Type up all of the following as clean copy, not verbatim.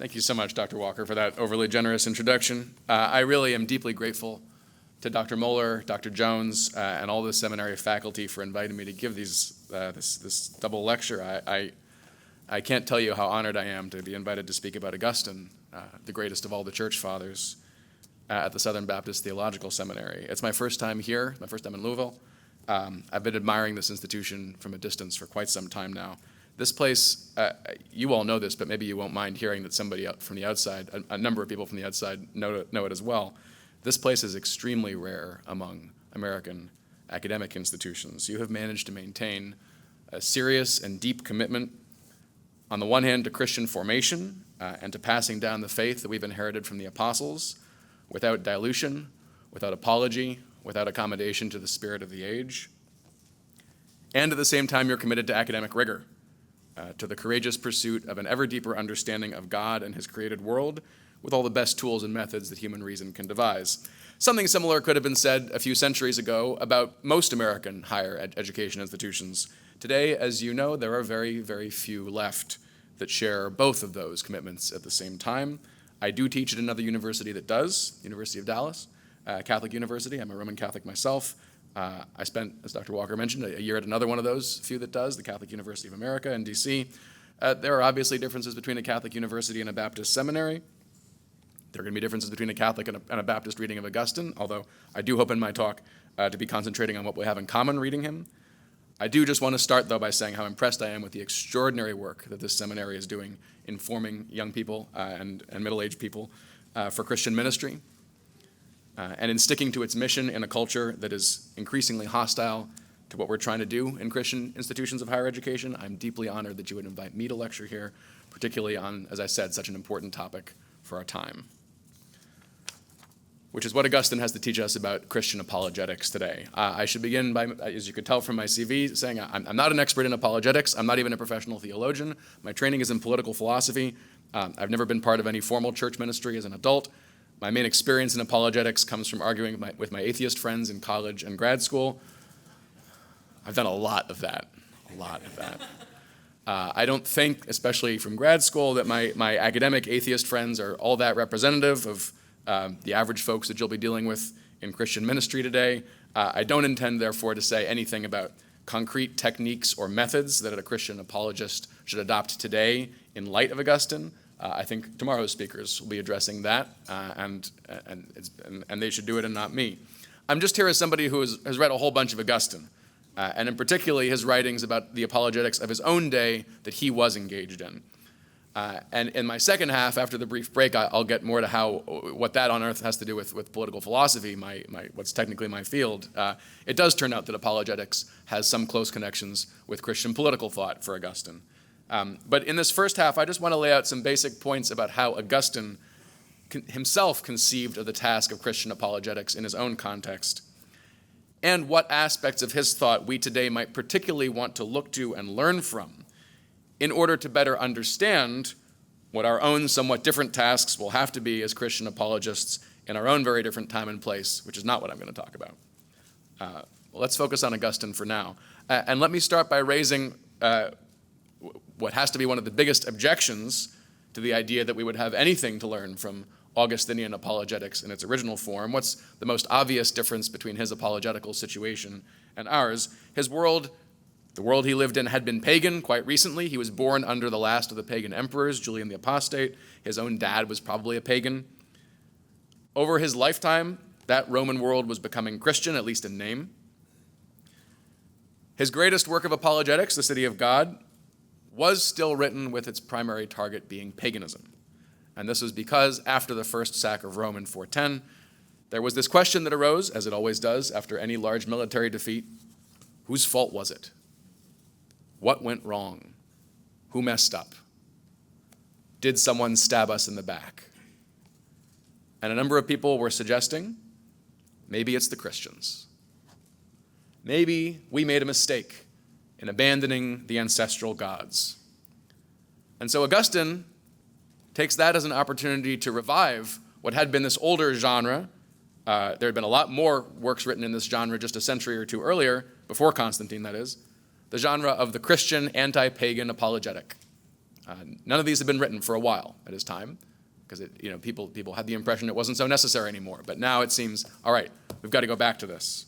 Thank you so much, Dr. Walker, for that overly generous introduction. I really am deeply grateful to Dr. Moeller, Dr. Jones, and all the seminary faculty for inviting me to give this double lecture. I can't tell you how honored I am to be invited to speak about Augustine, the greatest of all the church fathers, at the Southern Baptist Theological Seminary. It's my first time here, my first time in Louisville. I've been admiring this institution from a distance for quite some time now. This place, you all know this, but maybe you won't mind hearing that somebody from the outside, a number of people from the outside know it as well. This place is extremely rare among American academic institutions. You have managed to maintain a serious and deep commitment, on the one hand, to Christian formation and to passing down the faith that we've inherited from the apostles without dilution, without apology, without accommodation to the spirit of the age. And at the same time, you're committed to academic rigor, to the courageous pursuit of an ever deeper understanding of God and his created world with all the best tools and methods that human reason can devise. Something similar could have been said a few centuries ago about most American higher education institutions. Today, as you know, there are very, very few left that share both of those commitments at the same time. I do teach at another university that does, University of Dallas, Catholic University. I'm a Roman Catholic myself. I spent, as Dr. Walker mentioned, a year at another one of those few that does, the Catholic University of America in D.C. There are obviously differences between a Catholic university and a Baptist seminary. There are going to be differences between a Catholic and a Baptist reading of Augustine, although I do hope in my talk to be concentrating on what we have in common reading him. I do just want to start, though, by saying how impressed I am with the extraordinary work that this seminary is doing in forming young people and middle-aged people for Christian ministry. And in sticking to its mission in a culture that is increasingly hostile to what we're trying to do in Christian institutions of higher education. I'm deeply honored that you would invite me to lecture here, particularly on, as I said, such an important topic for our time, which is what Augustine has to teach us about Christian apologetics today. I should begin by, as you could tell from my CV, saying I'm not an expert in apologetics. I'm not even a professional theologian. My training is in political philosophy. I've never been part of any formal church ministry as an adult. My main experience in apologetics comes from arguing with my atheist friends in college and grad school. I've done a lot of that. I don't think, especially from grad school, that my academic atheist friends are all that representative of the average folks that you'll be dealing with in Christian ministry today. I don't intend, therefore, to say anything about concrete techniques or methods that a Christian apologist should adopt today in light of Augustine. I think tomorrow's speakers will be addressing that, and they should do it and not me. I'm just here as somebody who has read a whole bunch of Augustine, and in particular his writings about the apologetics of his own day that he was engaged in. And in my second half, after the brief break, I'll get more to what that on earth has to do with political philosophy, what's technically my field. It does turn out that apologetics has some close connections with Christian political thought for Augustine. But in this first half, I just want to lay out some basic points about how Augustine himself conceived of the task of Christian apologetics in his own context, and what aspects of his thought we today might particularly want to look to and learn from in order to better understand what our own somewhat different tasks will have to be as Christian apologists in our own very different time and place, which is not what I'm going to talk about. Let's focus on Augustine for now. And let me start by raising what has to be one of the biggest objections to the idea that we would have anything to learn from Augustinian apologetics in its original form. What's the most obvious difference between his apologetical situation and ours? The world he lived in had been pagan quite recently. He was born under the last of the pagan emperors, Julian the Apostate. His own dad was probably a pagan. Over his lifetime, that Roman world was becoming Christian, at least in name. His greatest work of apologetics, The City of God, was still written with its primary target being paganism. And this was because after the first sack of Rome in 410, there was this question that arose, as it always does after any large military defeat: whose fault was it? What went wrong? Who messed up? Did someone stab us in the back? And a number of people were suggesting, maybe it's the Christians. Maybe we made a mistake in abandoning the ancestral gods. And so Augustine takes that as an opportunity to revive what had been this older genre. There had been a lot more works written in this genre just a century or two earlier, before Constantine, that is, the genre of the Christian anti-pagan apologetic. None of these had been written for a while at his time, because people had the impression it wasn't so necessary anymore. But now it seems, all right, we've got to go back to this,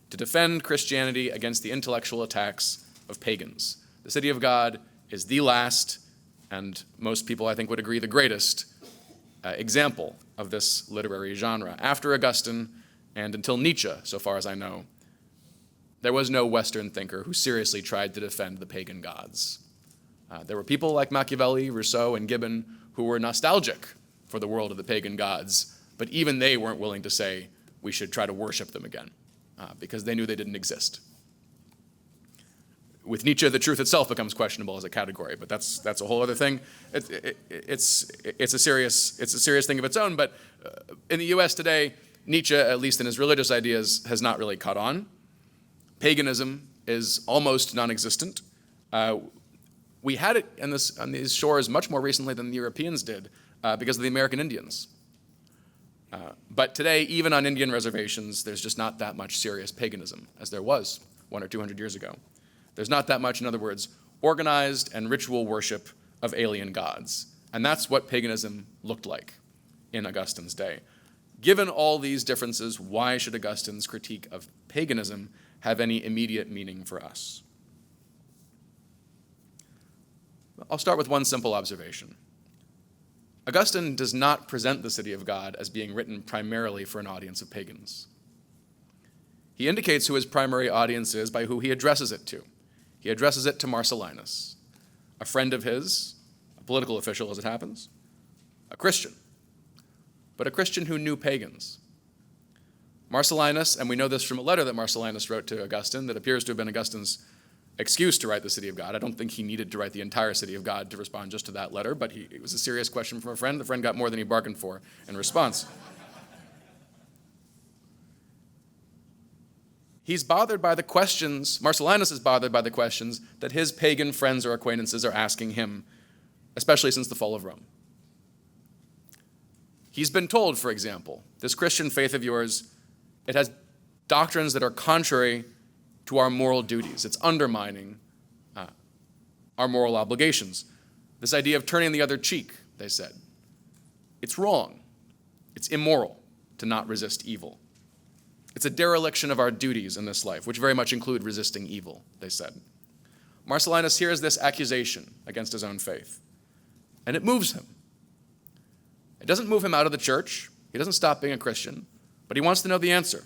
to defend Christianity against the intellectual attacks of pagans. The City of God is the last, and most people I think would agree the greatest, example of this literary genre. After Augustine and until Nietzsche, so far as I know, there was no Western thinker who seriously tried to defend the pagan gods. There were people like Machiavelli, Rousseau, and Gibbon who were nostalgic for the world of the pagan gods, but even they weren't willing to say we should try to worship them again, because they knew they didn't exist. With Nietzsche, the truth itself becomes questionable as a category, but that's a whole other thing. It's a serious thing of its own. But in the U.S. today, Nietzsche, at least in his religious ideas, has not really caught on. Paganism is almost non-existent. We had it on these shores much more recently than the Europeans did because of the American Indians. But today, even on Indian reservations, there's just not that much serious paganism as there was 100 or 200 years ago. There's not that much, in other words, organized and ritual worship of alien gods. And that's what paganism looked like in Augustine's day. Given all these differences, why should Augustine's critique of paganism have any immediate meaning for us? I'll start with one simple observation. Augustine does not present the City of God as being written primarily for an audience of pagans. He indicates who his primary audience is by who he addresses it to. He addresses it to Marcellinus, a friend of his, a political official as it happens, a Christian, but a Christian who knew pagans. Marcellinus, and we know this from a letter that Marcellinus wrote to Augustine that appears to have been Augustine's excuse to write the City of God. I don't think he needed to write the entire City of God to respond just to that letter, but it was a serious question from a friend. The friend got more than he bargained for in response. He's bothered by the questions, Marcellinus is bothered by the questions that his pagan friends or acquaintances are asking him, especially since the fall of Rome. He's been told, for example, this Christian faith of yours, it has doctrines that are contrary to our moral duties. It's undermining our moral obligations. This idea of turning the other cheek, they said, it's wrong. It's immoral to not resist evil. It's a dereliction of our duties in this life, which very much include resisting evil, they said. Marcellinus hears this accusation against his own faith, and it moves him. It doesn't move him out of the church. He doesn't stop being a Christian, but he wants to know the answer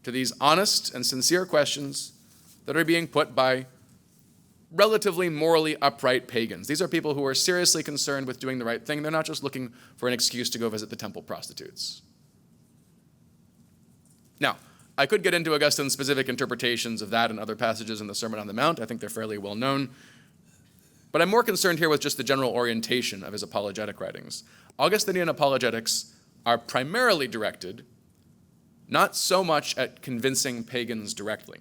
to these honest and sincere questions that are being put by relatively morally upright pagans. These are people who are seriously concerned with doing the right thing. They're not just looking for an excuse to go visit the temple prostitutes. Now, I could get into Augustine's specific interpretations of that and other passages in the Sermon on the Mount. I think they're fairly well known. But I'm more concerned here with just the general orientation of his apologetic writings. Augustinian apologetics are primarily directed not so much at convincing pagans directly,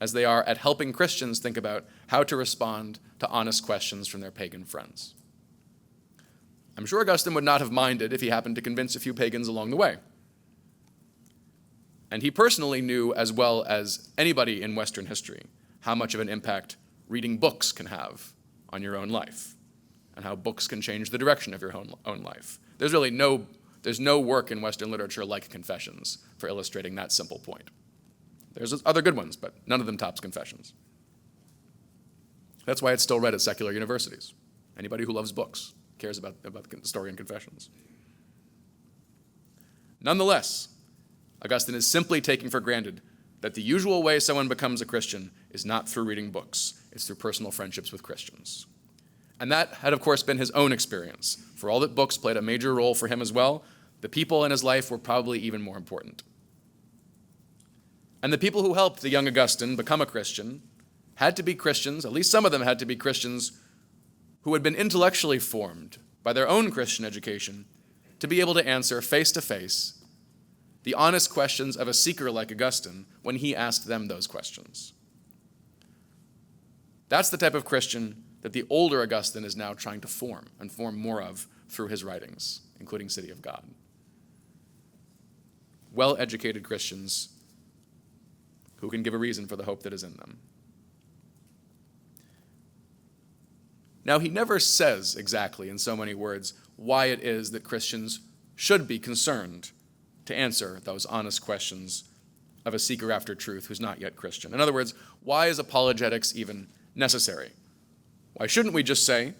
as they are at helping Christians think about how to respond to honest questions from their pagan friends. I'm sure Augustine would not have minded if he happened to convince a few pagans along the way. And he personally knew, as well as anybody in Western history, how much of an impact reading books can have on your own life, and how books can change the direction of your own life. There's no work in Western literature like Confessions for illustrating that simple point. There's other good ones, but none of them tops Confessions. That's why it's still read at secular universities. Anybody who loves books cares about the story in Confessions. Nonetheless, Augustine is simply taking for granted that the usual way someone becomes a Christian is not through reading books, it's through personal friendships with Christians. And that had, of course, been his own experience. For all that books played a major role for him as well, the people in his life were probably even more important. And the people who helped the young Augustine become a Christian had to be Christians, at least some of them had to be Christians, who had been intellectually formed by their own Christian education to be able to answer face to face the honest questions of a seeker like Augustine when he asked them those questions. That's the type of Christian that the older Augustine is now trying to form and form more of through his writings, including City of God. Well-educated Christians who can give a reason for the hope that is in them. Now, he never says exactly in so many words why it is that Christians should be concerned to answer those honest questions of a seeker after truth who's not yet Christian. In other words, why is apologetics even necessary? Why shouldn't we just say,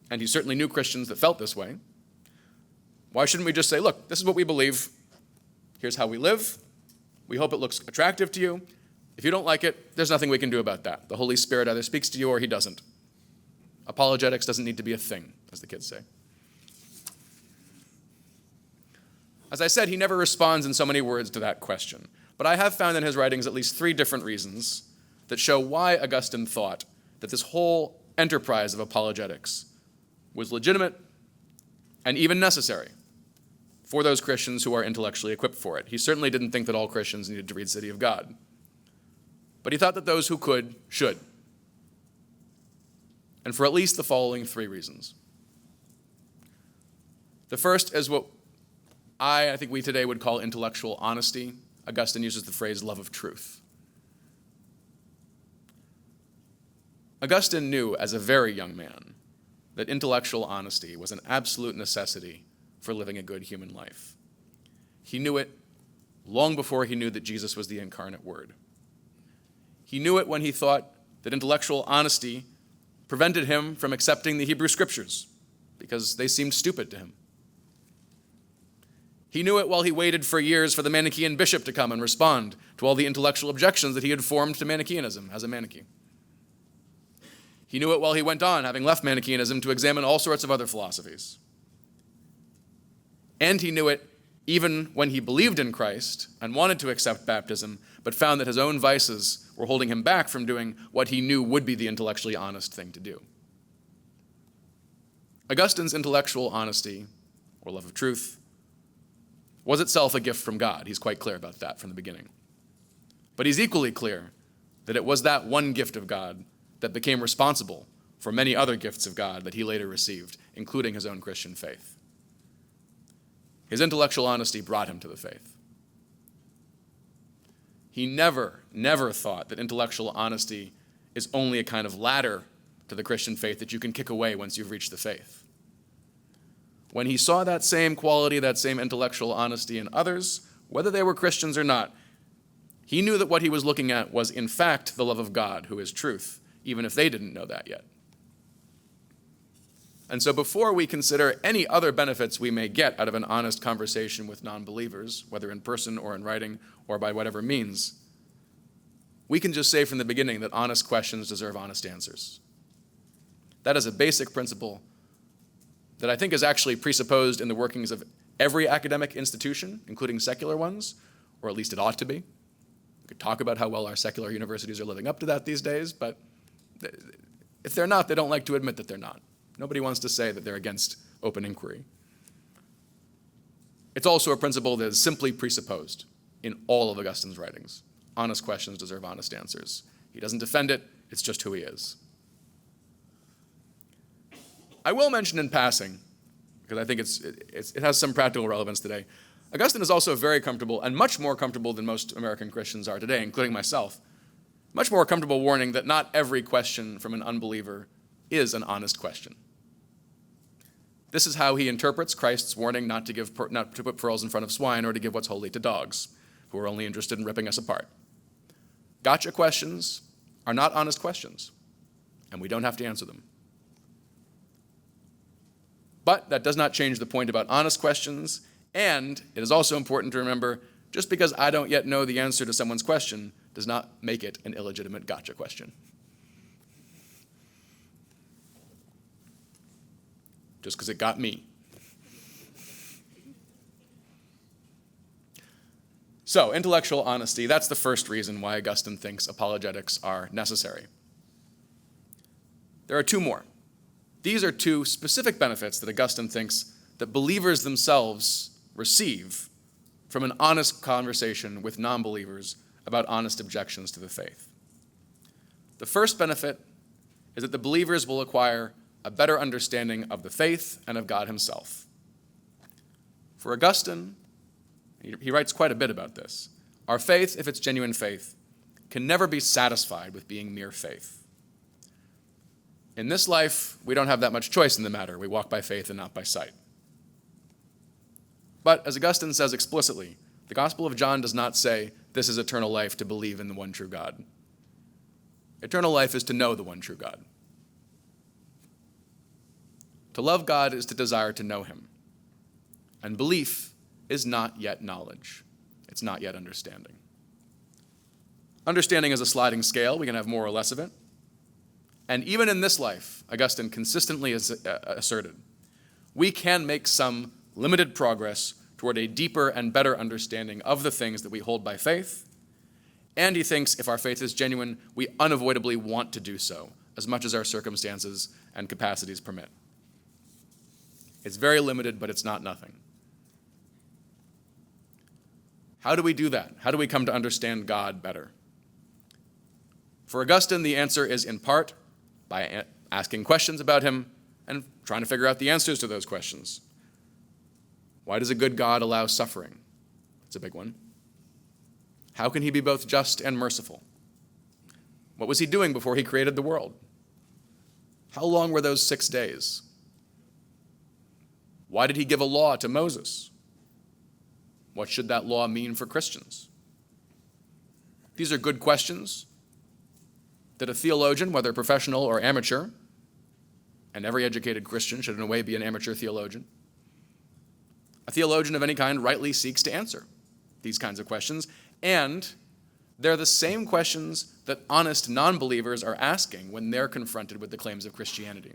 and he certainly knew Christians that felt this way, why shouldn't we just say, look, this is what we believe, here's how we live, we hope it looks attractive to you. If you don't like it, there's nothing we can do about that. The Holy Spirit either speaks to you or he doesn't. Apologetics doesn't need to be a thing, as the kids say. As I said, he never responds in so many words to that question. But I have found in his writings at least 3 different reasons that show why Augustine thought that this whole enterprise of apologetics was legitimate and even necessary for those Christians who are intellectually equipped for it. He certainly didn't think that all Christians needed to read City of God. But he thought that those who could, should. And for at least the following 3 reasons. The first is what I think we today would call intellectual honesty. Augustine uses the phrase love of truth. Augustine knew as a very young man that intellectual honesty was an absolute necessity for living a good human life. He knew it long before he knew that Jesus was the incarnate Word. He knew it when he thought that intellectual honesty prevented him from accepting the Hebrew Scriptures because they seemed stupid to him. He knew it while he waited for years for the Manichaean bishop to come and respond to all the intellectual objections that he had formed to Manichaeanism as a Manichae. He knew it while he went on, having left Manichaeanism, to examine all sorts of other philosophies. And he knew it even when he believed in Christ and wanted to accept baptism, but found that his own vices were holding him back from doing what he knew would be the intellectually honest thing to do. Augustine's intellectual honesty, or love of truth, was itself a gift from God. He's quite clear about that from the beginning. But he's equally clear that it was that one gift of God that became responsible for many other gifts of God that he later received, including his own Christian faith. His intellectual honesty brought him to the faith. He never thought that intellectual honesty is only a kind of ladder to the Christian faith that you can kick away once you've reached the faith. When he saw that same quality, that same intellectual honesty in others, whether they were Christians or not, he knew that what he was looking at was in fact the love of God, who is truth, even if they didn't know that yet. And so before we consider any other benefits we may get out of an honest conversation with non-believers, whether in person or in writing or by whatever means, we can just say from the beginning that honest questions deserve honest answers. That is a basic principle that I think is actually presupposed in the workings of every academic institution, including secular ones, or at least it ought to be. We could talk about how well our secular universities are living up to that these days, but if they're not, they don't like to admit that they're not. Nobody wants to say that they're against open inquiry. It's also a principle that is simply presupposed in all of Augustine's writings. Honest questions deserve honest answers. He doesn't defend it, it's just who he is. I will mention in passing, because I think it has some practical relevance today, Augustine is also very comfortable, and much more comfortable than most American Christians are today, including myself, much more comfortable warning that not every question from an unbeliever is an honest question. This is how he interprets Christ's warning not to put pearls in front of swine or to give what's holy to dogs, who are only interested in ripping us apart. Gotcha questions are not honest questions, and we don't have to answer them. But that does not change the point about honest questions, and it is also important to remember, just because I don't yet know the answer to someone's question does not make it an illegitimate gotcha question. Just because it got me. So, intellectual honesty, that's the first reason why Augustine thinks apologetics are necessary. There are 2 more. These are 2 specific benefits that Augustine thinks that believers themselves receive from an honest conversation with non-believers about honest objections to the faith. The first benefit is that the believers will acquire a better understanding of the faith and of God himself. For Augustine, he writes quite a bit about this, our faith, if it's genuine faith, can never be satisfied with being mere faith. In this life, we don't have that much choice in the matter. We walk by faith and not by sight. But as Augustine says explicitly, the Gospel of John does not say this is eternal life to believe in the one true God. Eternal life is to know the one true God. To love God is to desire to know him. And belief is not yet knowledge. It's not yet understanding. Understanding is a sliding scale. We can have more or less of it. And even in this life, Augustine consistently has asserted, we can make some limited progress toward a deeper and better understanding of the things that we hold by faith. And he thinks if our faith is genuine, we unavoidably want to do so, as much as our circumstances and capacities permit. It's very limited, but it's not nothing. How do we do that? How do we come to understand God better? For Augustine, the answer is in part by asking questions about him and trying to figure out the answers to those questions. Why does a good God allow suffering? That's a big one. How can he be both just and merciful? What was he doing before he created the world? How long were those 6 days? Why did he give a law to Moses? What should that law mean for Christians? These are good questions that a theologian, whether professional or amateur, and every educated Christian should in a way be an amateur theologian, a theologian of any kind rightly seeks to answer these kinds of questions, and they're the same questions that honest non-believers are asking when they're confronted with the claims of Christianity.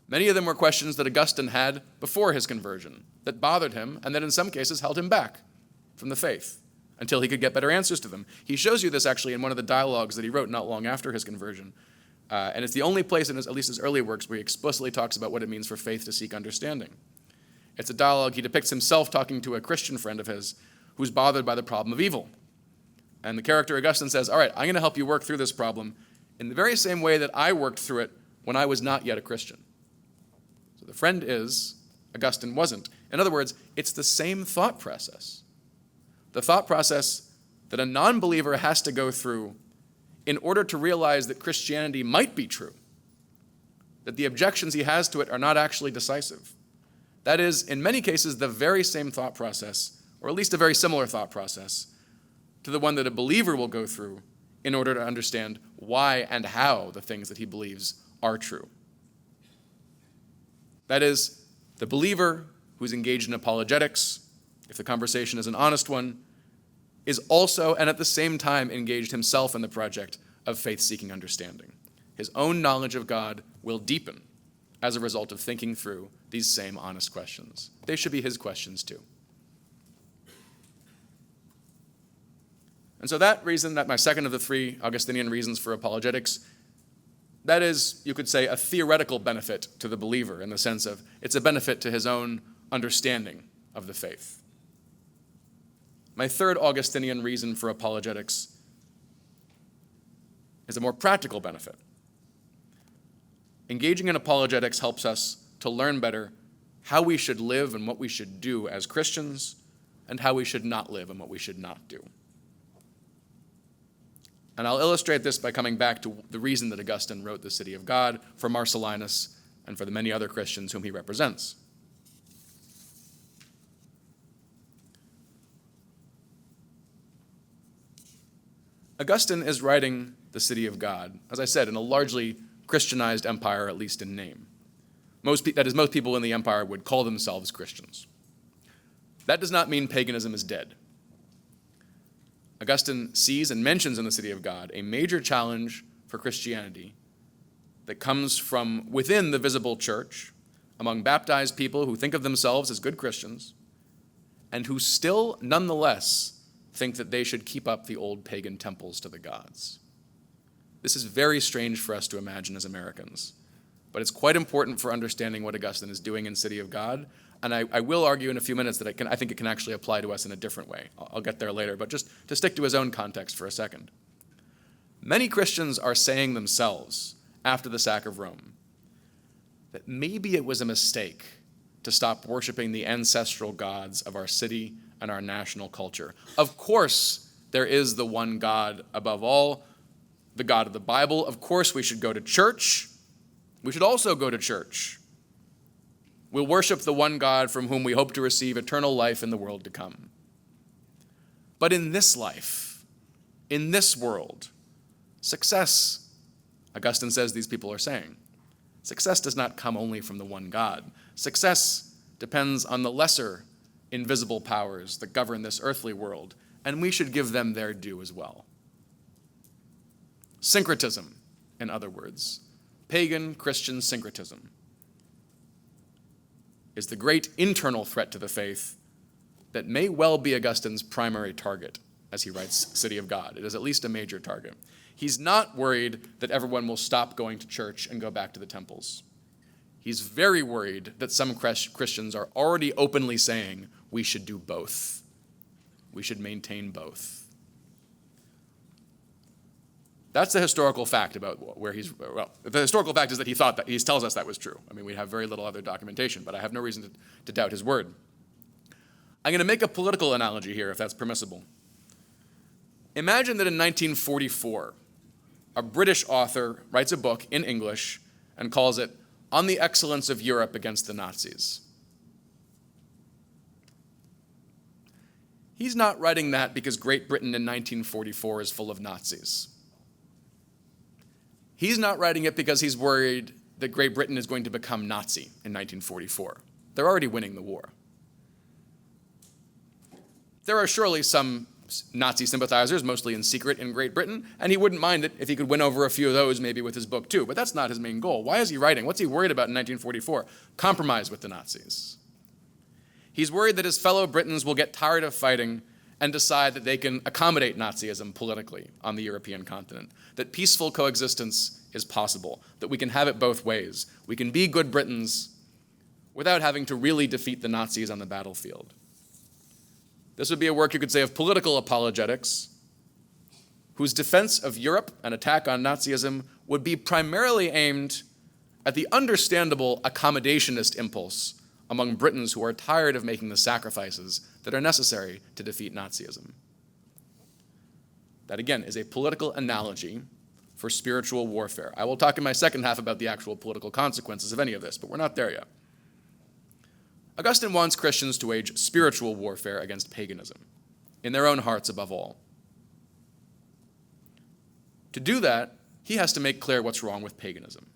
Many of them were questions that Augustine had before his conversion that bothered him and that in some cases held him back from the faith until he could get better answers to them. He shows you this actually in one of the dialogues that he wrote not long after his conversion. And it's the only place in at least his early works where he explicitly talks about what it means for faith to seek understanding. It's a dialogue he depicts himself talking to a Christian friend of his who's bothered by the problem of evil. And the character Augustine says, all right, I'm going to help you work through this problem in the very same way that I worked through it when I was not yet a Christian. So the friend is, Augustine wasn't. In other words, it's the same thought process. The thought process that a non-believer has to go through in order to realize that Christianity might be true, that the objections he has to it are not actually decisive. That is, in many cases, the very same thought process, or at least a very similar thought process, to the one that a believer will go through in order to understand why and how the things that he believes are true. That is, the believer who's engaged in apologetics, if the conversation is an honest one, is also and at the same time engaged himself in the project of faith-seeking understanding. His own knowledge of God will deepen as a result of thinking through these same honest questions. They should be his questions too. And so that reason, that my second of the three Augustinian reasons for apologetics, that is, you could say, a theoretical benefit to the believer in the sense of it's a benefit to his own understanding of the faith. My third Augustinian reason for apologetics is a more practical benefit. Engaging in apologetics helps us to learn better how we should live and what we should do as Christians, and how we should not live and what we should not do. And I'll illustrate this by coming back to the reason that Augustine wrote The City of God for Marcellinus and for the many other Christians whom he represents. Augustine is writing The City of God, as I said, in a largely Christianized empire, at least in name. Most people in the empire would call themselves Christians. That does not mean paganism is dead. Augustine sees and mentions in The City of God a major challenge for Christianity that comes from within the visible church, among baptized people who think of themselves as good Christians, and who still, nonetheless, think that they should keep up the old pagan temples to the gods. This is very strange for us to imagine as Americans, but it's quite important for understanding what Augustine is doing in City of God. And I will argue in a few minutes that I think it can actually apply to us in a different way. I'll get there later, but just to stick to his own context for a second. Many Christians are saying themselves, after the sack of Rome, that maybe it was a mistake to stop worshiping the ancestral gods of our city and our national culture. Of course, there is the one God above all, the God of the Bible. Of course, we should go to church. We should also go to church. We'll worship the one God from whom we hope to receive eternal life in the world to come. But in this life, in this world, success, Augustine says these people are saying, success does not come only from the one God. Success depends on the lesser invisible powers that govern this earthly world, and we should give them their due as well. Syncretism, in other words, pagan Christian syncretism, is the great internal threat to the faith that may well be Augustine's primary target as he writes City of God. It is at least a major target. He's not worried that everyone will stop going to church and go back to the temples. He's very worried that some Christians are already openly saying we should do both. We should maintain both. That's the historical fact about where he's, well, the historical fact is that he thought that, he tells us that was true. I mean, we have very little other documentation, but I have no reason to doubt his word. I'm going to make a political analogy here, if that's permissible. Imagine that in 1944, a British author writes a book in English and calls it On the Excellence of Europe Against the Nazis. He's not writing that because Great Britain in 1944 is full of Nazis. He's not writing it because he's worried that Great Britain is going to become Nazi in 1944. They're already winning the war. There are surely some Nazi sympathizers, mostly in secret in Great Britain, and he wouldn't mind it if he could win over a few of those maybe with his book too, but that's not his main goal. Why is he writing? What's he worried about in 1944? Compromise with the Nazis. He's worried that his fellow Britons will get tired of fighting and decide that they can accommodate Nazism politically on the European continent, that peaceful coexistence is possible, that we can have it both ways. We can be good Britons without having to really defeat the Nazis on the battlefield. This would be a work, you could say, of political apologetics, whose defense of Europe and attack on Nazism would be primarily aimed at the understandable accommodationist impulse among Britons who are tired of making the sacrifices that are necessary to defeat Nazism. That, again, is a political analogy for spiritual warfare. I will talk in my second half about the actual political consequences of any of this, but we're not there yet. Augustine wants Christians to wage spiritual warfare against paganism, in their own hearts above all. To do that, he has to make clear what's wrong with paganism.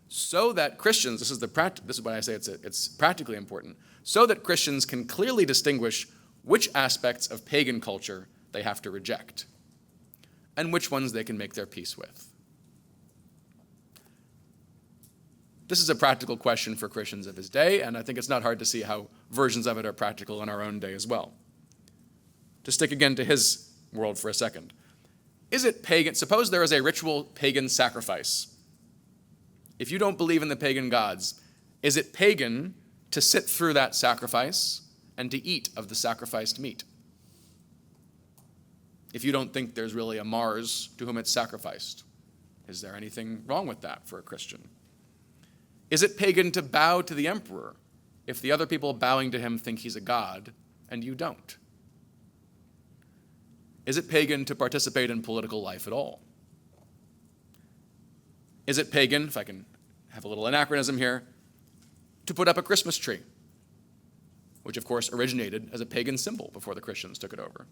So that Christians, this is why I say it's practically important, so that Christians can clearly distinguish which aspects of pagan culture they have to reject, and which ones they can make their peace with. This is a practical question for Christians of his day, and I think it's not hard to see how versions of it are practical in our own day as well. To stick again to his world for a second. Is it pagan? Suppose there is a ritual pagan sacrifice. If you don't believe in the pagan gods, is it pagan to sit through that sacrifice and to eat of the sacrificed meat? If you don't think there's really a Mars to whom it's sacrificed, is there anything wrong with that for a Christian? Is it pagan to bow to the emperor if the other people bowing to him think he's a god and you don't? Is it pagan to participate in political life at all? Is it pagan, if I can have a little anachronism here, to put up a Christmas tree, which of course originated as a pagan symbol before the Christians took it over?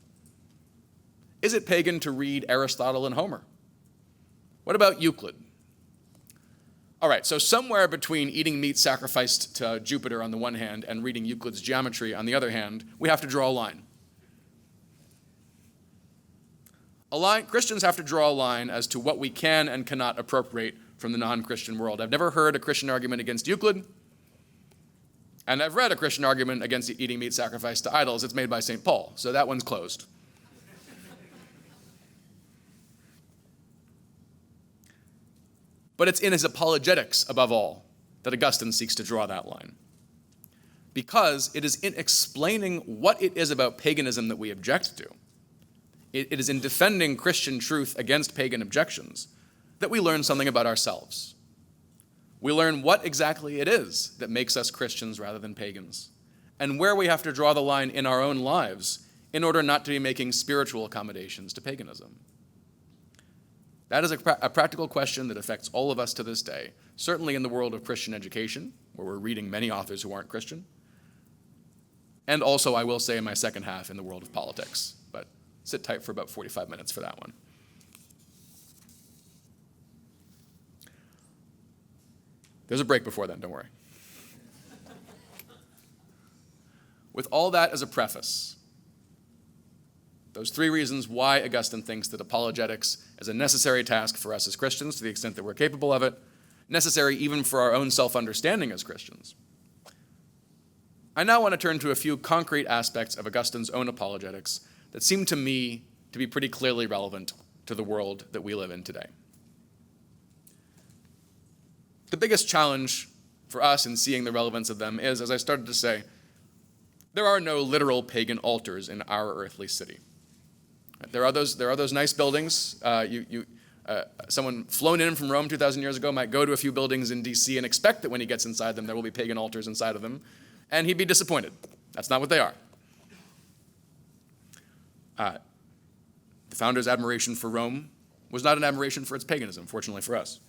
Is it pagan to read Aristotle and Homer? What about Euclid? All right, so somewhere between eating meat sacrificed to Jupiter on the one hand and reading Euclid's geometry on the other hand, we have to draw a line. Christians have to draw a line as to what we can and cannot appropriate from the non-Christian world. I've never heard a Christian argument against Euclid, and I've read a Christian argument against eating meat sacrificed to idols. It's made by St. Paul, so that one's closed. But it's in his Apologetics, above all, that Augustine seeks to draw that line. Because it is in explaining what it is about paganism that we object to, it is in defending Christian truth against pagan objections that we learn something about ourselves. We learn what exactly it is that makes us Christians rather than pagans, and where we have to draw the line in our own lives in order not to be making spiritual accommodations to paganism. That is a practical question that affects all of us to this day, certainly in the world of Christian education, where we're reading many authors who aren't Christian, and also, I will say, in my second half, in the world of politics. But sit tight for about 45 minutes for that one. There's a break before then, don't worry. With all that as a preface, those three reasons why Augustine thinks that apologetics is a necessary task for us as Christians, to the extent that we're capable of it, necessary even for our own self-understanding as Christians. I now want to turn to a few concrete aspects of Augustine's own apologetics that seem to me to be pretty clearly relevant to the world that we live in today. The biggest challenge for us in seeing the relevance of them is, as I started to say, there are no literal pagan altars in our earthly city. There are those nice buildings. Someone flown in from Rome 2,000 years ago might go to a few buildings in D.C. and expect that when he gets inside them, there will be pagan altars inside of them, and he'd be disappointed. That's not what they are. The founder's admiration for Rome was not an admiration for its paganism, fortunately for us.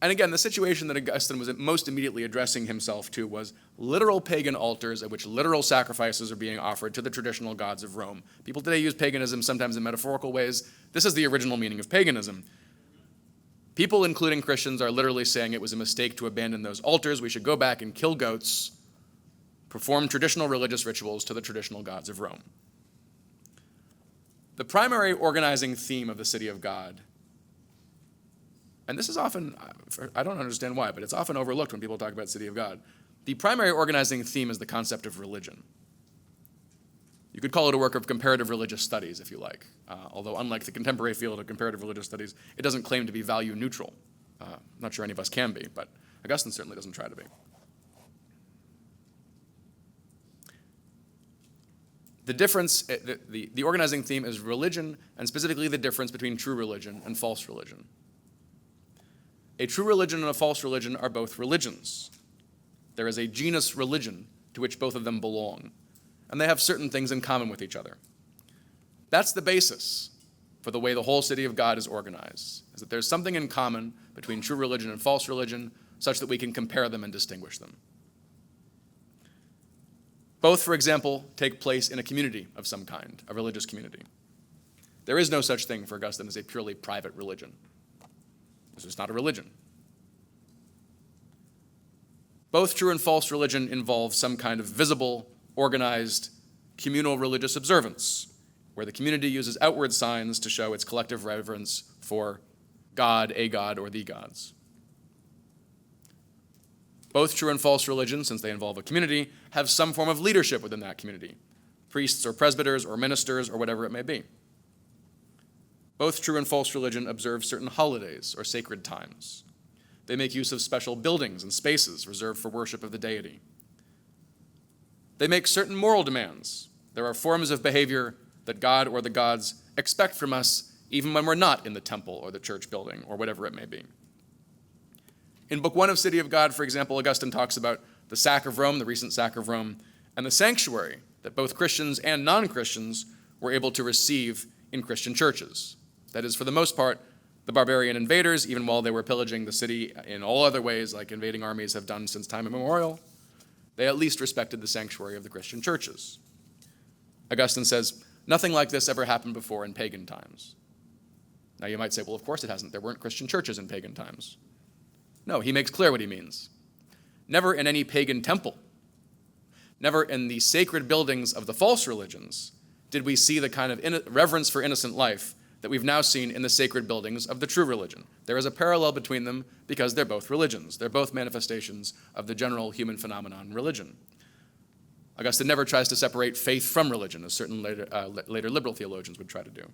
And again, the situation that Augustine was most immediately addressing himself to was literal pagan altars at which literal sacrifices are being offered to the traditional gods of Rome. People today use paganism sometimes in metaphorical ways. This is the original meaning of paganism. People, including Christians, are literally saying it was a mistake to abandon those altars. We should go back and kill goats, perform traditional religious rituals to the traditional gods of Rome. The primary organizing theme of the City of God, and this is often, I don't understand why, but it's often overlooked when people talk about City of God. The primary organizing theme is the concept of religion. You could call it a work of comparative religious studies, if you like, although unlike the contemporary field of comparative religious studies, it doesn't claim to be value neutral. I'm not sure any of us can be, but Augustine certainly doesn't try to be. The difference, the organizing theme is religion, and specifically the difference between true religion and false religion. A true religion and a false religion are both religions. There is a genus religion to which both of them belong, and they have certain things in common with each other. That's the basis for the way the whole City of God is organized, is that there's something in common between true religion and false religion such that we can compare them and distinguish them. Both, for example, take place in a community of some kind, a religious community. There is no such thing for Augustine as a purely private religion. This is not a religion. Both true and false religion involve some kind of visible, organized, communal religious observance, where the community uses outward signs to show its collective reverence for God, a god, or the gods. Both true and false religion, since they involve a community, have some form of leadership within that community, priests or presbyters or ministers or whatever it may be. Both true and false religion observe certain holidays or sacred times. They make use of special buildings and spaces reserved for worship of the deity. They make certain moral demands. There are forms of behavior that God or the gods expect from us even when we're not in the temple or the church building or whatever it may be. In Book 1 of City of God, for example, Augustine talks about the sack of Rome, the recent sack of Rome, and the sanctuary that both Christians and non-Christians were able to receive in Christian churches. That is, for the most part, the barbarian invaders, even while they were pillaging the city in all other ways like invading armies have done since time immemorial, they at least respected the sanctuary of the Christian churches. Augustine says, nothing like this ever happened before in pagan times. Now you might say, well, of course it hasn't. There weren't Christian churches in pagan times. No, he makes clear what he means. Never in any pagan temple, never in the sacred buildings of the false religions did we see the kind of reverence for innocent life that we've now seen in the sacred buildings of the true religion. There is a parallel between them because they're both religions. They're both manifestations of the general human phenomenon, religion. Augustine never tries to separate faith from religion, as certain later liberal theologians would try to do.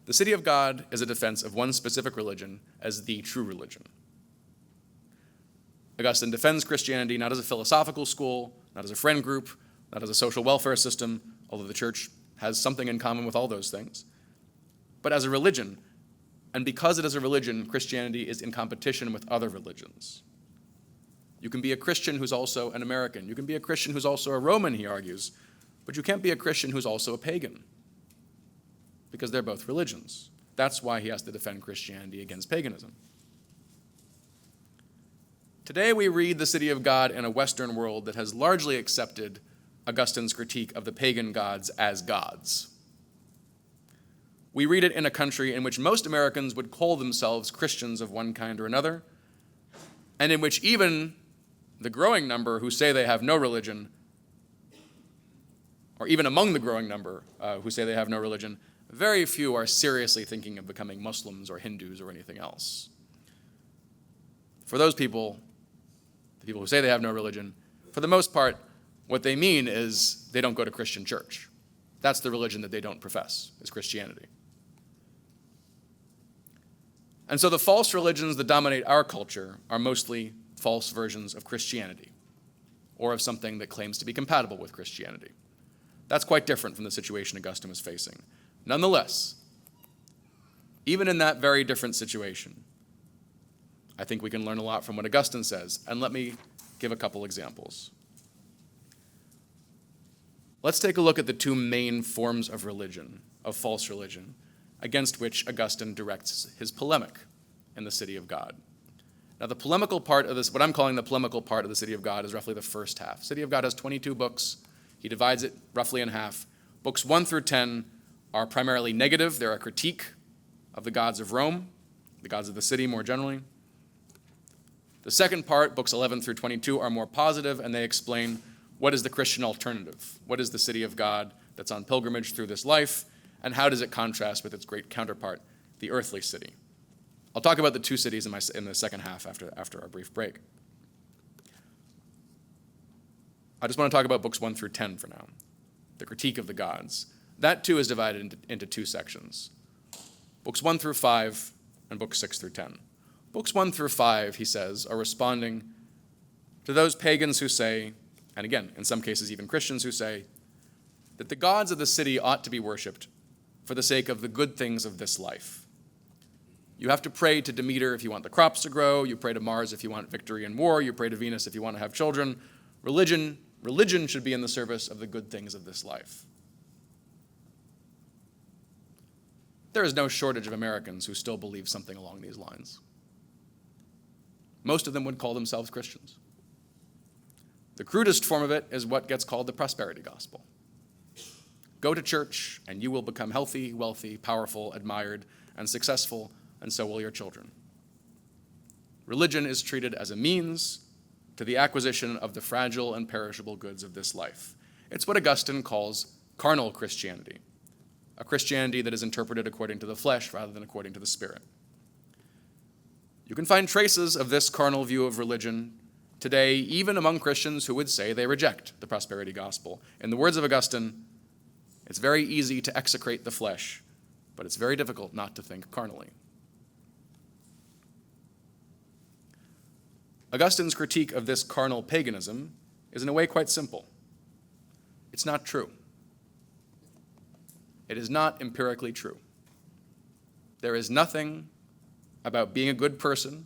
The City of God is a defense of one specific religion as the true religion. Augustine defends Christianity not as a philosophical school, not as a friend group, not as a social welfare system, although the church has something in common with all those things, but as a religion. And because it is a religion, Christianity is in competition with other religions. You can be a Christian who's also an American. You can be a Christian who's also a Roman, he argues, but you can't be a Christian who's also a pagan. because they're both religions. That's why he has to defend Christianity against paganism. Today we read the City of God in a Western world that has largely accepted Augustine's critique of the pagan gods as gods. We read it in a country in which most Americans would call themselves Christians of one kind or another, and in which even the growing number who say they have no religion, or even among the growing number who say they have no religion, very few are seriously thinking of becoming Muslims or Hindus or anything else. For those people, the people who say they have no religion, for the most part, what they mean is they don't go to Christian church. That's the religion that they don't profess, is Christianity. And so the false religions that dominate our culture are mostly false versions of Christianity, or of something that claims to be compatible with Christianity. That's quite different from the situation Augustine was facing. Nonetheless, even in that very different situation, I think we can learn a lot from what Augustine says, and let me give a couple examples. Let's take a look at the two main forms of religion, of false religion, against which Augustine directs his polemic in the City of God. Now, the polemical part of this, what I'm calling the polemical part of the City of God, is roughly the first half. City of God has 22 books. He divides it roughly in half. Books 1 through 10 are primarily negative. They're a critique of the gods of Rome, the gods of the city more generally. The second part, books 11 through 22, are more positive, and they explain what is the Christian alternative? What is the City of God that's on pilgrimage through this life, and how does it contrast with its great counterpart, the earthly city? I'll talk about the two cities in the second half after our brief break. I just want to talk about books 1 through 10 for now, the critique of the gods. That too is divided into two sections, books 1 through 5 and books 6 through 10. Books 1 through 5, he says, are responding to those pagans who say, and again, in some cases even Christians who say, that the gods of the city ought to be worshipped for the sake of the good things of this life. You have to pray to Demeter if you want the crops to grow. You pray to Mars if you want victory in war. You pray to Venus if you want to have children. Religion should be in the service of the good things of this life. There is no shortage of Americans who still believe something along these lines. Most of them would call themselves Christians. The crudest form of it is what gets called the prosperity gospel. Go to church and you will become healthy, wealthy, powerful, admired, and successful, and so will your children. Religion is treated as a means to the acquisition of the fragile and perishable goods of this life. It's what Augustine calls carnal Christianity, a Christianity that is interpreted according to the flesh rather than according to the spirit. You can find traces of this carnal view of religion today, even among Christians who would say they reject the prosperity gospel. In the words of Augustine, it's very easy to execrate the flesh, but it's very difficult not to think carnally. Augustine's critique of this carnal paganism is in a way quite simple. It's not true. It is not empirically true. There is nothing about being a good person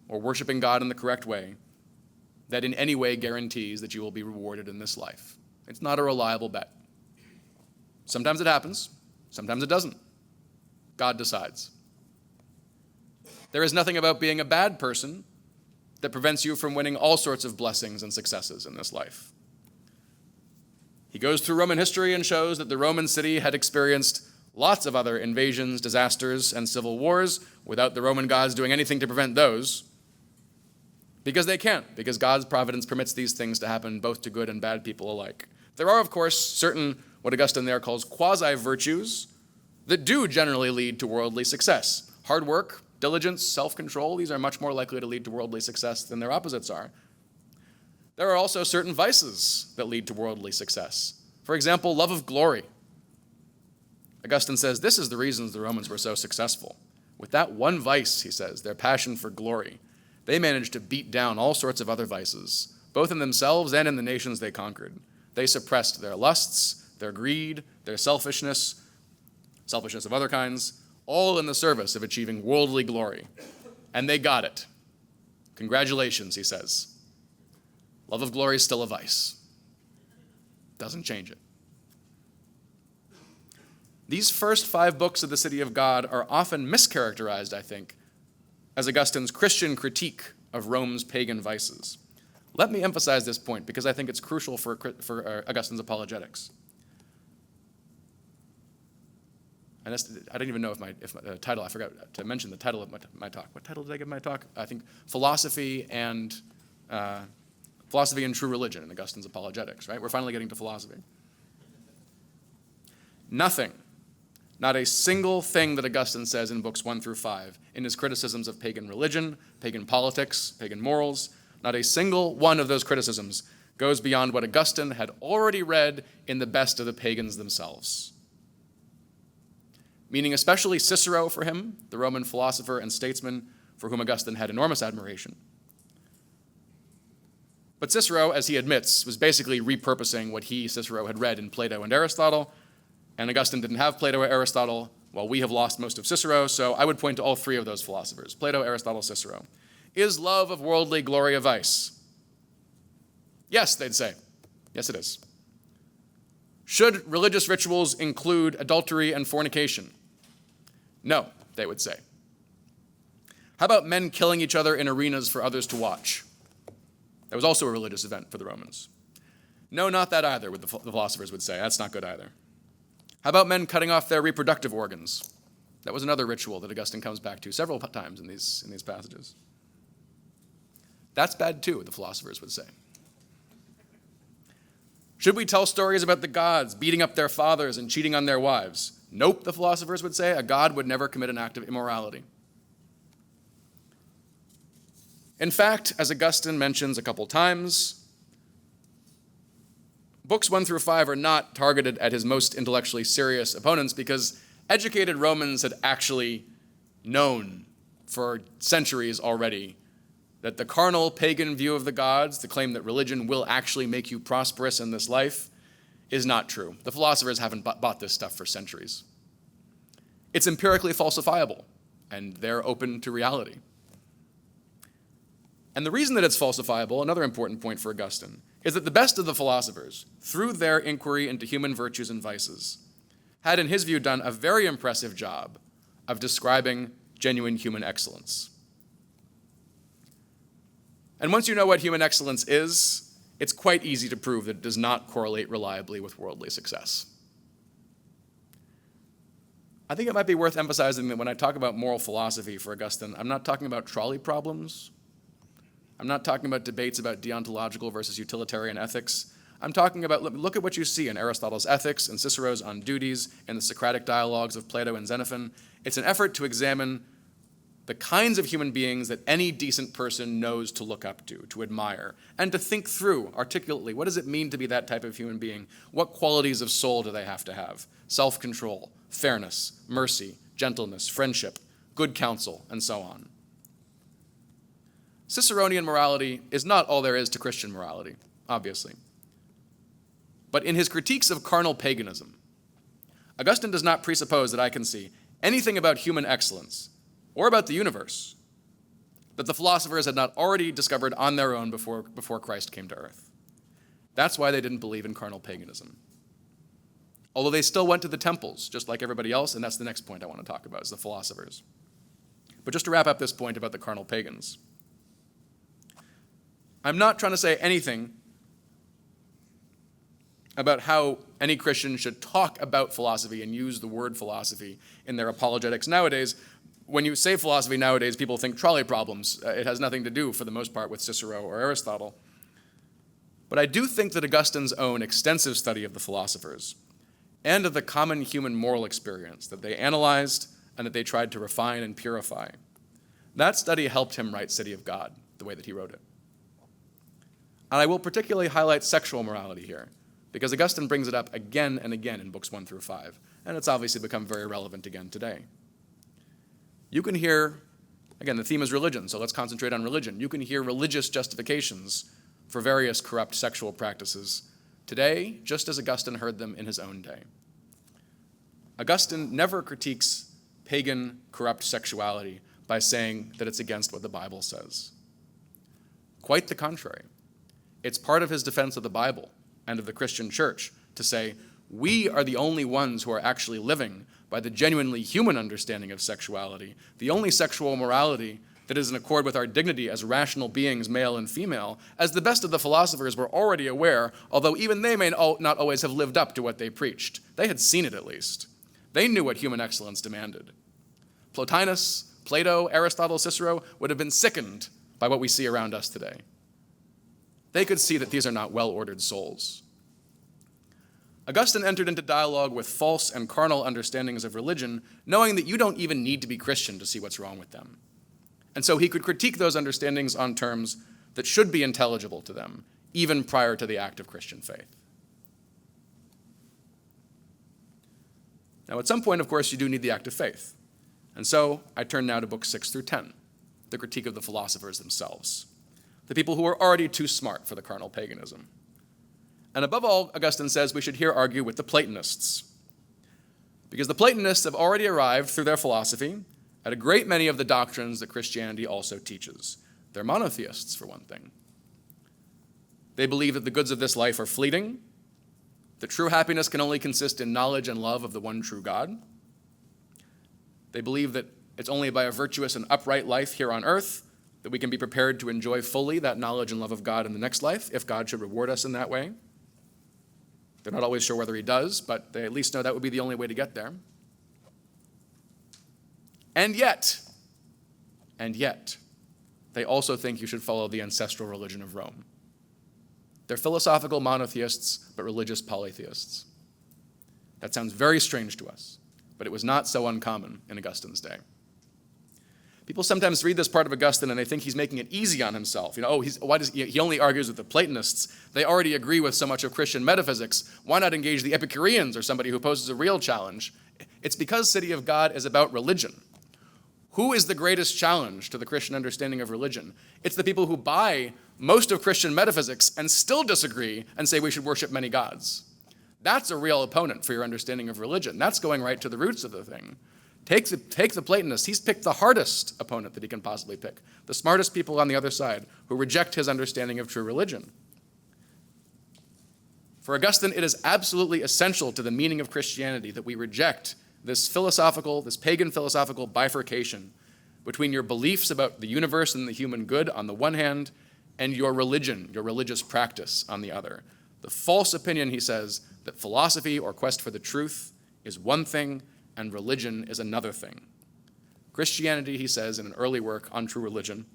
or worshiping God in the correct way that in any way guarantees that you will be rewarded in this life. It's not a reliable bet. Sometimes it happens, sometimes it doesn't. God decides. There is nothing about being a bad person that prevents you from winning all sorts of blessings and successes in this life. He goes through Roman history and shows that the Roman city had experienced lots of other invasions, disasters, and civil wars without the Roman gods doing anything to prevent those, because they can't, because God's providence permits these things to happen both to good and bad people alike. There are, of course, certain, what Augustine there calls quasi-virtues, that do generally lead to worldly success. Hard work, diligence, self-control, these are much more likely to lead to worldly success than their opposites are. There are also certain vices that lead to worldly success. For example, love of glory. Augustine says this is the reason the Romans were so successful. With that one vice, he says, their passion for glory, they managed to beat down all sorts of other vices, both in themselves and in the nations they conquered. They suppressed their lusts, their greed, their selfishness of other kinds, all in the service of achieving worldly glory. And they got it. Congratulations, he says. Love of glory is still a vice. Doesn't change it. These first 5 books of the City of God are often mischaracterized, I think, as Augustine's Christian critique of Rome's pagan vices. Let me emphasize this point because I think it's crucial for Augustine's Apologetics. And I didn't even know if my title, I forgot to mention the title of my talk. What title did I give my talk? I think Philosophy and True Religion in Augustine's Apologetics, right? We're finally getting to philosophy. Nothing, not a single thing that Augustine says in books 1 through 5, in his criticisms of pagan religion, pagan politics, pagan morals, not a single one of those criticisms goes beyond what Augustine had already read in the best of the pagans themselves. Meaning especially Cicero for him, the Roman philosopher and statesman for whom Augustine had enormous admiration. But Cicero, as he admits, was basically repurposing what Cicero, had read in Plato and Aristotle, and Augustine didn't have Plato or Aristotle. Well, we have lost most of Cicero, so I would point to all 3 of those philosophers, Plato, Aristotle, Cicero. Is love of worldly glory a vice? Yes, they'd say. Yes, it is. Should religious rituals include adultery and fornication? No, they would say. How about men killing each other in arenas for others to watch? That was also a religious event for the Romans. No, not that either, the philosophers would say. That's not good either. How about men cutting off their reproductive organs? That was another ritual that Augustine comes back to several times in these passages. That's bad too, the philosophers would say. Should we tell stories about the gods beating up their fathers and cheating on their wives? Nope, the philosophers would say. A god would never commit an act of immorality. In fact, as Augustine mentions a couple times, books 1 through 5 are not targeted at his most intellectually serious opponents because educated Romans had actually known for centuries already that the carnal pagan view of the gods, the claim that religion will actually make you prosperous in this life, is not true. The philosophers haven't bought this stuff for centuries. It's empirically falsifiable, and they're open to reality. And the reason that it's falsifiable, another important point for Augustine, is that the best of the philosophers, through their inquiry into human virtues and vices, had, in his view, done a very impressive job of describing genuine human excellence. And once you know what human excellence is, it's quite easy to prove that it does not correlate reliably with worldly success. I think it might be worth emphasizing that when I talk about moral philosophy for Augustine, I'm not talking about trolley problems. I'm not talking about debates about deontological versus utilitarian ethics. I'm talking about, look at what you see in Aristotle's Ethics and Cicero's On Duties and the Socratic dialogues of Plato and Xenophon. It's an effort to examine the kinds of human beings that any decent person knows to look up to admire, and to think through articulately, what does it mean to be that type of human being? What qualities of soul do they have to have? Self-control, fairness, mercy, gentleness, friendship, good counsel, and so on. Ciceronian morality is not all there is to Christian morality, obviously. But in his critiques of carnal paganism, Augustine does not presuppose that I can see anything about human excellence or about the universe that the philosophers had not already discovered on their own before Christ came to earth. That's why they didn't believe in carnal paganism. Although they still went to the temples, just like everybody else, and that's the next point I want to talk about, is the philosophers. But just to wrap up this point about the carnal pagans, I'm not trying to say anything about how any Christian should talk about philosophy and use the word philosophy in their apologetics nowadays. When you say philosophy nowadays, people think trolley problems. It has nothing to do, for the most part, with Cicero or Aristotle. But I do think that Augustine's own extensive study of the philosophers and of the common human moral experience that they analyzed and that they tried to refine and purify, that study helped him write City of God the way that he wrote it. And I will particularly highlight sexual morality here, because Augustine brings it up again and again in books 1 through 5, and it's obviously become very relevant again today. You can hear, again, the theme is religion, so let's concentrate on religion. You can hear religious justifications for various corrupt sexual practices today, just as Augustine heard them in his own day. Augustine never critiques pagan, corrupt sexuality by saying that it's against what the Bible says. Quite the contrary. It's part of his defense of the Bible and of the Christian church to say, We are the only ones who are actually living by the genuinely human understanding of sexuality, the only sexual morality that is in accord with our dignity as rational beings, male and female, as the best of the philosophers were already aware, although even they may not always have lived up to what they preached. They had seen it at least. They knew what human excellence demanded. Plotinus, Plato, Aristotle, Cicero would have been sickened by what we see around us today. They could see that these are not well-ordered souls. Augustine entered into dialogue with false and carnal understandings of religion, knowing that you don't even need to be Christian to see what's wrong with them. And so he could critique those understandings on terms that should be intelligible to them, even prior to the act of Christian faith. Now, at some point, of course, you do need the act of faith. And so I turn now to books 6 through 10, the critique of the philosophers themselves, the people who are already too smart for the carnal paganism. And above all, Augustine says we should here argue with the Platonists, because the Platonists have already arrived through their philosophy at a great many of the doctrines that Christianity also teaches. They're monotheists, for one thing. They believe that the goods of this life are fleeting, that true happiness can only consist in knowledge and love of the one true God. They believe that it's only by a virtuous and upright life here on earth that we can be prepared to enjoy fully that knowledge and love of God in the next life, if God should reward us in that way. They're not always sure whether he does, but they at least know that would be the only way to get there. And yet, they also think you should follow the ancestral religion of Rome. They're philosophical monotheists, but religious polytheists. That sounds very strange to us, but it was not so uncommon in Augustine's day. People sometimes read this part of Augustine and they think he's making it easy on himself. He only argues with the Platonists. They already agree with so much of Christian metaphysics. Why not engage the Epicureans or somebody who poses a real challenge? It's because City of God is about religion. Who is the greatest challenge to the Christian understanding of religion? It's the people who buy most of Christian metaphysics and still disagree and say we should worship many gods. That's a real opponent for your understanding of religion. That's going right to the roots of the thing. Take the Platonist. He's picked the hardest opponent that he can possibly pick, the smartest people on the other side who reject his understanding of true religion. For Augustine, it is absolutely essential to the meaning of Christianity that we reject this pagan philosophical bifurcation between your beliefs about the universe and the human good on the one hand, and your religion, your religious practice on the other. The false opinion, he says, that philosophy or quest for the truth is one thing and religion is another thing. Christianity, he says in an early work on true religion,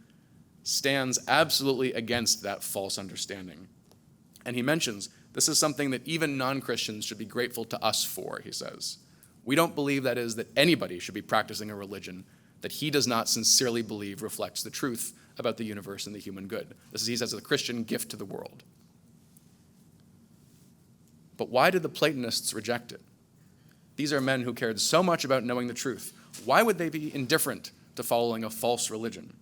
stands absolutely against that false understanding. And he mentions this is something that even non-Christians should be grateful to us for, he says. We don't believe, that is, that anybody should be practicing a religion that he does not sincerely believe reflects the truth about the universe and the human good. This is, he says, a Christian gift to the world. But why did the Platonists reject it? These are men who cared so much about knowing the truth. Why would they be indifferent to following a false religion?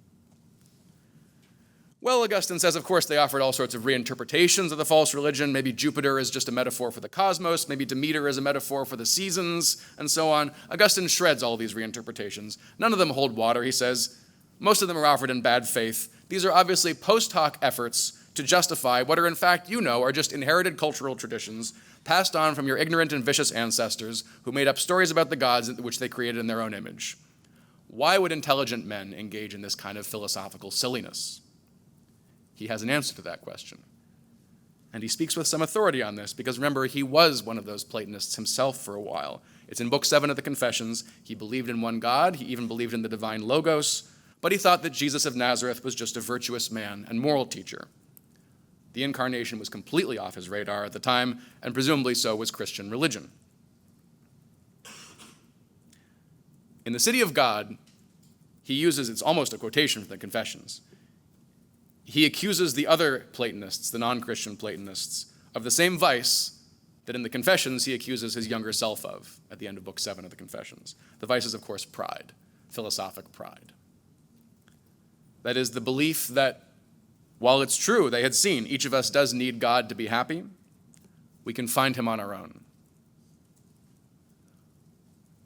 Well, Augustine says, of course, they offered all sorts of reinterpretations of the false religion. Maybe Jupiter is just a metaphor for the cosmos. Maybe Demeter is a metaphor for the seasons, and so on. Augustine shreds all these reinterpretations. None of them hold water, he says. Most of them are offered in bad faith. These are obviously post hoc efforts to justify what are, in fact, are just inherited cultural traditions passed on from your ignorant and vicious ancestors who made up stories about the gods which they created in their own image. Why would intelligent men engage in this kind of philosophical silliness? He has an answer to that question. And he speaks with some authority on this because, remember, he was one of those Platonists himself for a while. It's in Book 7 of the Confessions. He believed in one God. He even believed in the divine Logos. But he thought that Jesus of Nazareth was just a virtuous man and moral teacher. The incarnation was completely off his radar at the time, and presumably so was Christian religion. In the City of God, he uses, it's almost a quotation from the Confessions, he accuses the other Platonists, the non-Christian Platonists, of the same vice that in the Confessions he accuses his younger self of at the end of Book 7 of the Confessions. The vice is, of course, pride, philosophic pride. That is the belief that while it's true, they had seen, each of us does need God to be happy, we can find him on our own.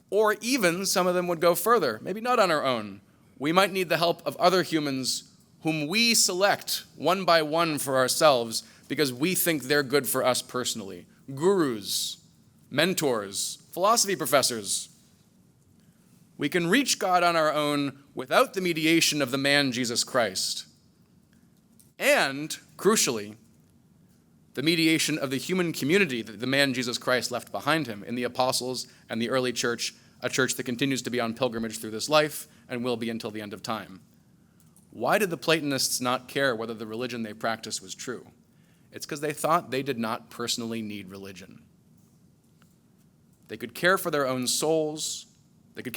Or even, some of them would go further, maybe not on our own. We might need the help of other humans whom we select one by one for ourselves because we think they're good for us personally. Gurus, mentors, philosophy professors. We can reach God on our own without the mediation of the man Jesus Christ. And, crucially, the mediation of the human community that the man Jesus Christ left behind him in the apostles and the early church, a church that continues to be on pilgrimage through this life and will be until the end of time. Why did the Platonists not care whether the religion they practiced was true? It's because they thought they did not personally need religion. They could care for their own souls. They could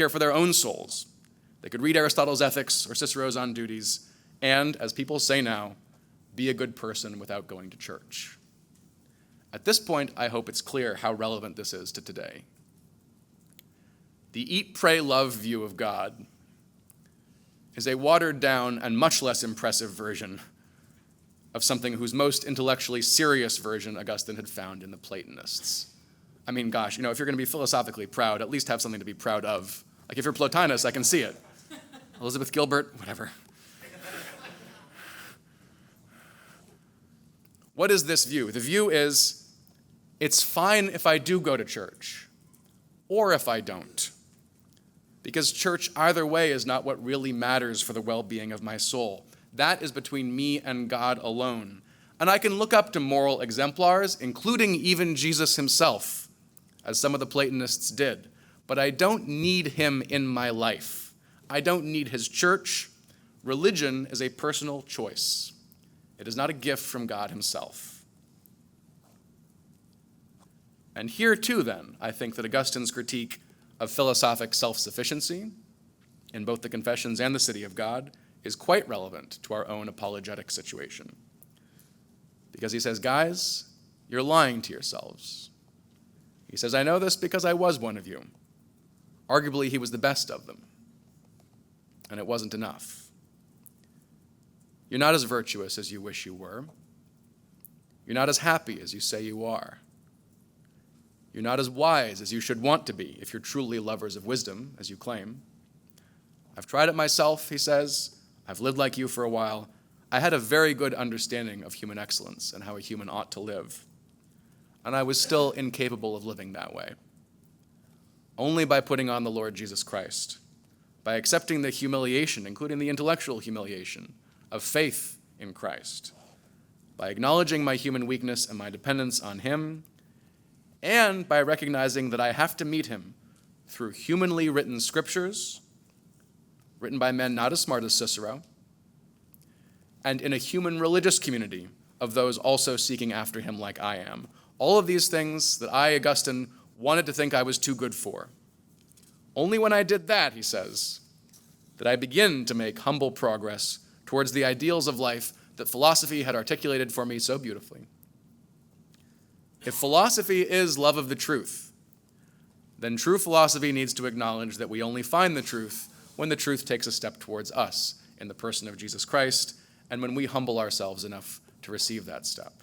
read Aristotle's Ethics or Cicero's On Duties, and, as people say now, be a good person without going to church. At this point, I hope it's clear how relevant this is to today. The eat, pray, love view of God is a watered-down and much less impressive version of something whose most intellectually serious version Augustine had found in the Platonists. I mean, gosh, if you're going to be philosophically proud, at least have something to be proud of. Like if you're Plotinus, I can see it. Elizabeth Gilbert, whatever. What is this view? The view is, it's fine if I do go to church, or if I don't. Because church, either way, is not what really matters for the well-being of my soul. That is between me and God alone. And I can look up to moral exemplars, including even Jesus himself, as some of the Platonists did. But I don't need him in my life. I don't need his church. Religion is a personal choice. It is not a gift from God himself. And here too, then, I think that Augustine's critique of philosophic self-sufficiency in both the Confessions and the City of God is quite relevant to our own apologetic situation. Because he says, guys, you're lying to yourselves. He says, I know this because I was one of you. Arguably, he was the best of them. And it wasn't enough. You're not as virtuous as you wish you were. You're not as happy as you say you are. You're not as wise as you should want to be if you're truly lovers of wisdom, as you claim. I've tried it myself, he says. I've lived like you for a while. I had a very good understanding of human excellence and how a human ought to live. And I was still incapable of living that way. Only by putting on the Lord Jesus Christ, by accepting the humiliation, including the intellectual humiliation, of faith in Christ, by acknowledging my human weakness and my dependence on him, and by recognizing that I have to meet him through humanly written scriptures, written by men not as smart as Cicero, and in a human religious community of those also seeking after him like I am. All of these things that I, Augustine, wanted to think I was too good for. Only when I did that, he says, did I begin to make humble progress towards the ideals of life that philosophy had articulated for me so beautifully. If philosophy is love of the truth, then true philosophy needs to acknowledge that we only find the truth when the truth takes a step towards us in the person of Jesus Christ, and when we humble ourselves enough to receive that step.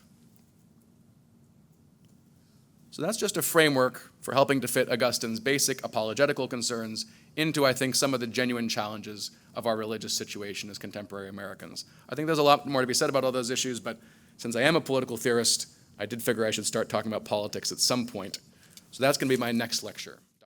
So that's just a framework for helping to fit Augustine's basic apologetical concerns into, I think, some of the genuine challenges of our religious situation as contemporary Americans. I think there's a lot more to be said about all those issues, but since I am a political theorist, I did figure I should start talking about politics at some point. So that's going to be my next lecture.